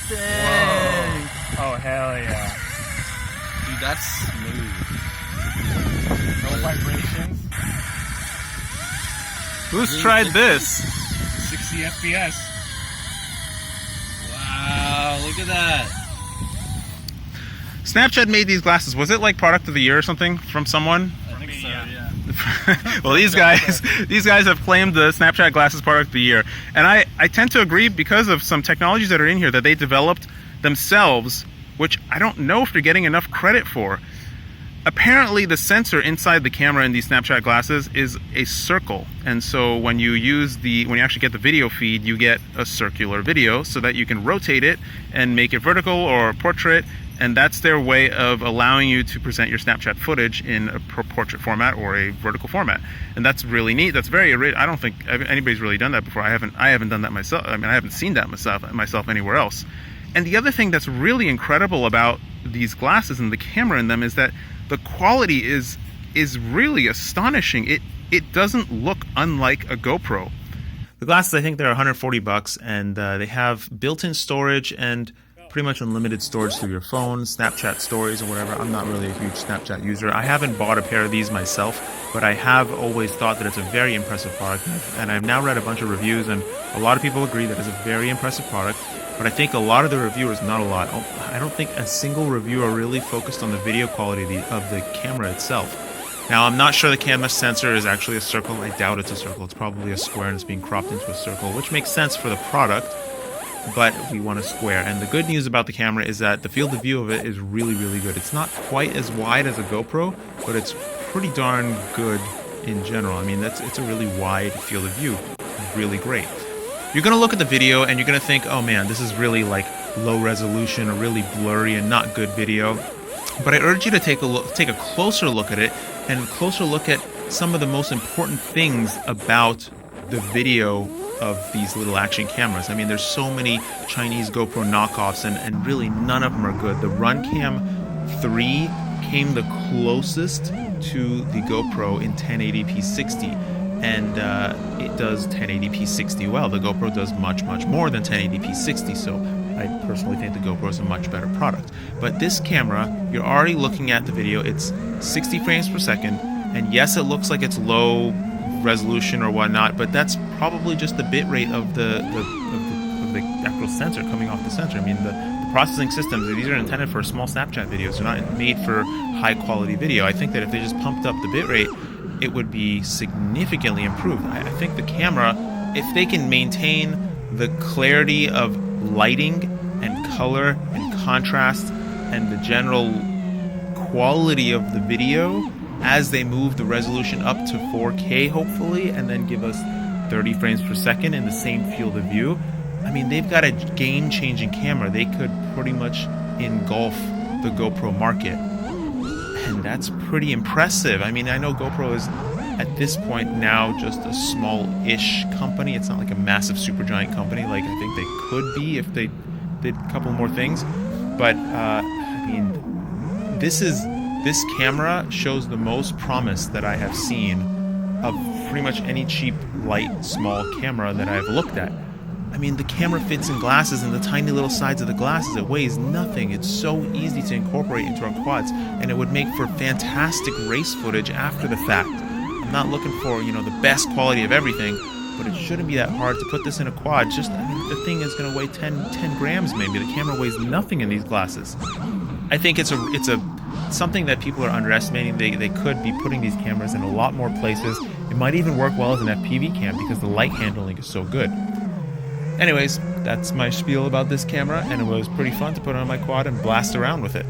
Dang! Oh, hell yeah. Dude, that's smooth. No vibrations. Who's tried this? 60 FPS. Wow, look at that. Snapchat made these glasses. Was it like product of the year or something from someone? I think so, yeah. Well, these guys have claimed the Snapchat glasses product of the year, and I tend to agree because of some technologies that are in here that they developed themselves, which I don't know if they're getting enough credit for. Apparently, the sensor inside the camera in these Snapchat glasses is a circle, and so when you actually get the video feed, you get a circular video so that you can rotate it and make it vertical or portrait. And that's their way of allowing you to present your Snapchat footage in a portrait format or a vertical format. And that's really neat. That's very, I don't think anybody's really done that before. I haven't done that myself. I mean, I haven't seen that myself anywhere else. And the other thing that's really incredible about these glasses and the camera in them is that the quality is really astonishing. It doesn't look unlike a GoPro. The glasses, I think they're $140, and they have built-in storage and pretty much unlimited storage through your phone, Snapchat stories or whatever. I'm not really a huge Snapchat user. I haven't bought a pair of these myself, but I have always thought that it's a very impressive product. And I've now read a bunch of reviews, and a lot of people agree that it's a very impressive product. But I think a lot of the reviewers, not a lot, I don't think a single reviewer really focused on the video quality of the camera itself. Now, I'm not sure the camera sensor is actually a circle. I doubt it's a circle. It's probably a square and it's being cropped into a circle, which makes sense for the product. But we want a square. And the good news about the camera is that the field of view of it is really, really good. It's not quite as wide as a GoPro, but it's pretty darn good in general. I mean, it's a really wide field of view. Really great. You're going to look at the video and you're going to think, oh man, this is really like low resolution or really blurry and not good video. But I urge you to take a closer look at it and closer look at some of the most important things about the video of these little action cameras. I mean, there's so many Chinese GoPro knockoffs and really none of them are good. The Runcam 3 came the closest to the GoPro in 1080p 60, and it does 1080p 60 well. The GoPro does much, much more than 1080p 60, so I personally think the GoPro is a much better product. But this camera, you're already looking at the video, it's 60 frames per second, and yes, it looks like it's low resolution or whatnot, but that's probably just the bit rate of the actual sensor coming off the sensor. I mean, the processing systems, these are intended for small Snapchat videos. They're not made for high quality video. I think that if they just pumped up the bit rate, it would be significantly improved. I think the camera, if they can maintain the clarity of lighting and color and contrast and the general quality of the video as they move the resolution up to 4K hopefully, and then give us 30 frames per second in the same field of view, I mean, they've got a game-changing camera. They could pretty much engulf the GoPro market, and that's pretty impressive. I mean, I know GoPro is at this point now just a small-ish company. It's not like a massive super giant company like I think they could be if they did a couple more things, but I mean, this camera shows the most promise that I have seen of pretty much any cheap, light, small camera that I've looked at. I mean, the camera fits in glasses and the tiny little sides of the glasses. It weighs nothing. It's so easy to incorporate into our quads, and it would make for fantastic race footage after the fact. I'm not looking for, the best quality of everything, but it shouldn't be that hard to put this in a quad. I mean, the thing is going to weigh 10 grams maybe. The camera weighs nothing in these glasses. I think it's something that people are underestimating. They could be putting these cameras in a lot more places. It might even work well as an FPV cam because the light handling is so good. Anyways, that's my spiel about this camera, and it was pretty fun to put it on my quad and blast around with it.